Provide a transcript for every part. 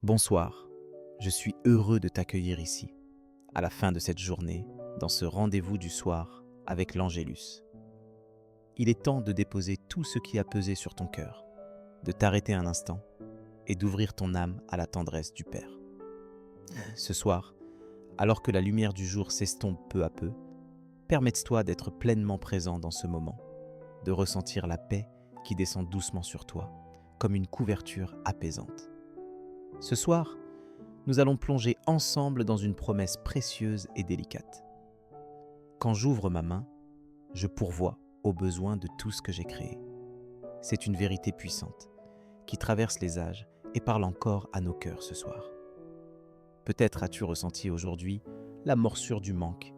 Bonsoir, je suis heureux de t'accueillir ici, à la fin de cette journée, dans ce rendez-vous du soir avec l'Angélus. Il est temps de déposer tout ce qui a pesé sur ton cœur, de t'arrêter un instant et d'ouvrir ton âme à la tendresse du Père. Ce soir, alors que la lumière du jour s'estompe peu à peu, permets-toi d'être pleinement présent dans ce moment, de ressentir la paix qui descend doucement sur toi, comme une couverture apaisante. Ce soir, nous allons plonger ensemble dans une promesse précieuse et délicate. Quand j'ouvre ma main, je pourvois aux besoins de tout ce que j'ai créé. C'est une vérité puissante qui traverse les âges et parle encore à nos cœurs ce soir. Peut-être as-tu ressenti aujourd'hui la morsure du manque,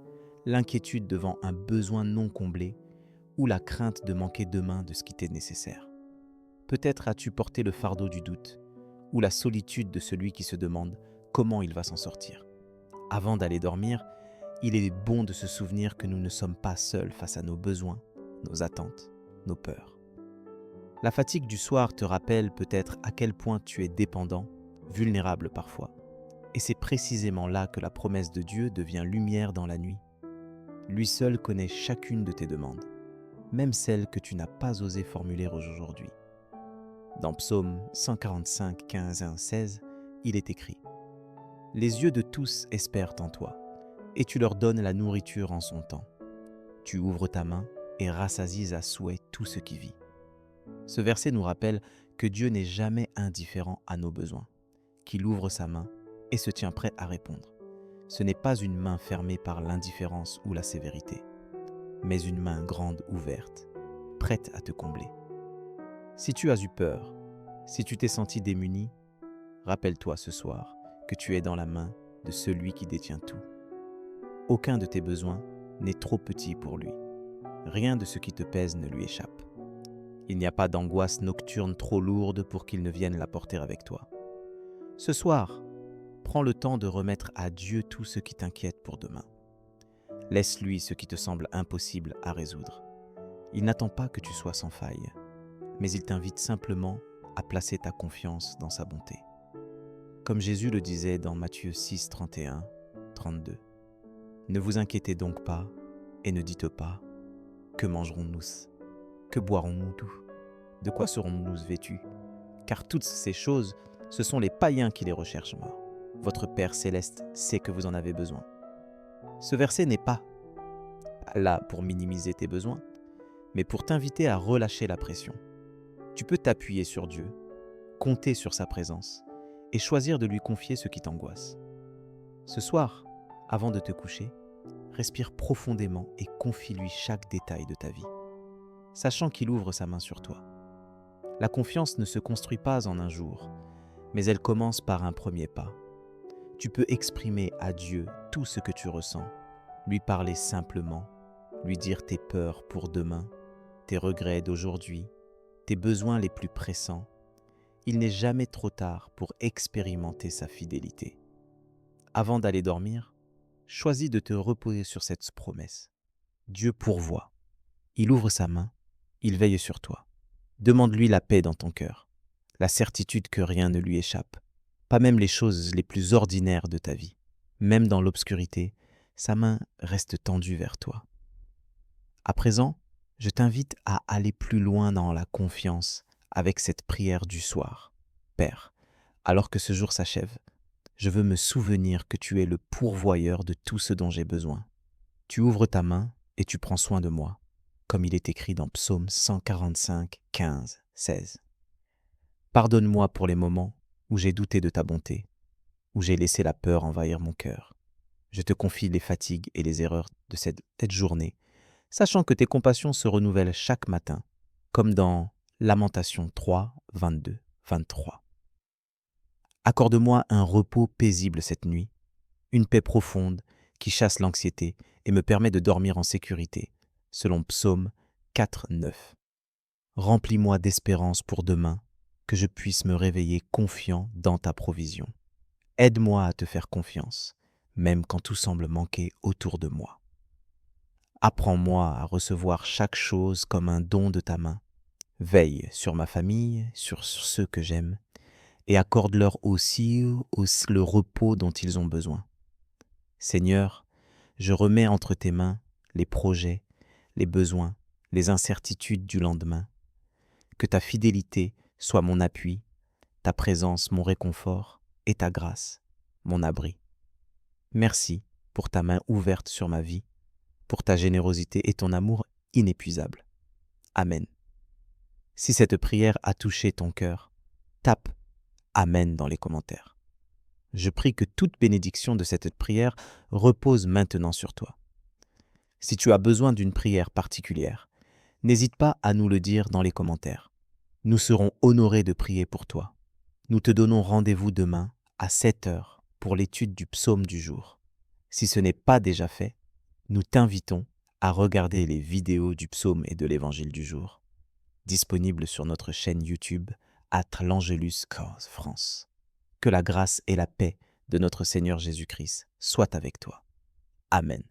l'inquiétude devant un besoin non comblé ou la crainte de manquer demain de ce qui t'est nécessaire. Peut-être as-tu porté le fardeau du doute ou la solitude de celui qui se demande comment il va s'en sortir. Avant d'aller dormir, il est bon de se souvenir que nous ne sommes pas seuls face à nos besoins, nos attentes, nos peurs. La fatigue du soir te rappelle peut-être à quel point tu es dépendant, vulnérable parfois. Et c'est précisément là que la promesse de Dieu devient lumière dans la nuit. Lui seul connaît chacune de tes demandes, même celles que tu n'as pas osé formuler aujourd'hui. Dans Psaume 145, 15 et 16, il est écrit « Les yeux de tous espèrent en toi, et tu leur donnes la nourriture en son temps. Tu ouvres ta main et rassasies à souhait tout ce qui vit. » Ce verset nous rappelle que Dieu n'est jamais indifférent à nos besoins, qu'il ouvre sa main et se tient prêt à répondre. Ce n'est pas une main fermée par l'indifférence ou la sévérité, mais une main grande ouverte, prête à te combler. Si tu as eu peur, si tu t'es senti démuni, rappelle-toi ce soir que tu es dans la main de celui qui détient tout. Aucun de tes besoins n'est trop petit pour lui. Rien de ce qui te pèse ne lui échappe. Il n'y a pas d'angoisse nocturne trop lourde pour qu'il ne vienne la porter avec toi. Ce soir, prends le temps de remettre à Dieu tout ce qui t'inquiète pour demain. Laisse-lui ce qui te semble impossible à résoudre. Il n'attend pas que tu sois sans faille, mais il t'invite simplement à placer ta confiance dans sa bonté. Comme Jésus le disait dans Matthieu 6, 31, 32. Ne vous inquiétez donc pas et ne dites pas « Que mangerons-nous ? Que boirons-nous ? De quoi serons-nous vêtus ? Car toutes ces choses, ce sont les païens qui les recherchent. Votre Père céleste sait que vous en avez besoin. » Ce verset n'est pas là pour minimiser tes besoins, mais pour t'inviter à relâcher la pression. Tu peux t'appuyer sur Dieu, compter sur sa présence et choisir de lui confier ce qui t'angoisse. Ce soir, avant de te coucher, respire profondément et confie-lui chaque détail de ta vie, sachant qu'il ouvre sa main sur toi. La confiance ne se construit pas en un jour, mais elle commence par un premier pas. Tu peux exprimer à Dieu tout ce que tu ressens, lui parler simplement, lui dire tes peurs pour demain, tes regrets d'aujourd'hui, tes besoins les plus pressants. Il n'est jamais trop tard pour expérimenter sa fidélité. Avant d'aller dormir, choisis de te reposer sur cette promesse. Dieu pourvoit. Il ouvre sa main, il veille sur toi. Demande-lui la paix dans ton cœur, la certitude que rien ne lui échappe, pas même les choses les plus ordinaires de ta vie. Même dans l'obscurité, sa main reste tendue vers toi. À présent, je t'invite à aller plus loin dans la confiance avec cette prière du soir. Père, alors que ce jour s'achève, je veux me souvenir que tu es le pourvoyeur de tout ce dont j'ai besoin. Tu ouvres ta main et tu prends soin de moi, comme il est écrit dans Psaume 145, 15, 16. Pardonne-moi pour les moments où j'ai douté de ta bonté, où j'ai laissé la peur envahir mon cœur. Je te confie les fatigues et les erreurs de cette journée, sachant que tes compassions se renouvellent chaque matin, comme dans Lamentation 3, 22, 23. Accorde-moi un repos paisible cette nuit, une paix profonde qui chasse l'anxiété et me permet de dormir en sécurité, selon Psaume 4, 9. Remplis-moi d'espérance pour demain, que je puisse me réveiller confiant dans ta provision. Aide-moi à te faire confiance, même quand tout semble manquer autour de moi. Apprends-moi à recevoir chaque chose comme un don de ta main. Veille sur ma famille, sur ceux que j'aime, et accorde-leur aussi le repos dont ils ont besoin. Seigneur, je remets entre tes mains les projets, les besoins, les incertitudes du lendemain. Que ta fidélité soit mon appui, ta présence mon réconfort et ta grâce mon abri. Merci pour ta main ouverte sur ma vie, pour ta générosité et ton amour inépuisable. Amen. Si cette prière a touché ton cœur, tape Amen dans les commentaires. Je prie que toute bénédiction de cette prière repose maintenant sur toi. Si tu as besoin d'une prière particulière, n'hésite pas à nous le dire dans les commentaires. Nous serons honorés de prier pour toi. Nous te donnons rendez-vous demain à 7 heures pour l'étude du psaume du jour. Si ce n'est pas déjà fait, nous t'invitons à regarder les vidéos du psaume et de l'évangile du jour, disponibles sur notre chaîne YouTube @l'Angelus Cause France. Que la grâce et la paix de notre Seigneur Jésus-Christ soient avec toi. Amen.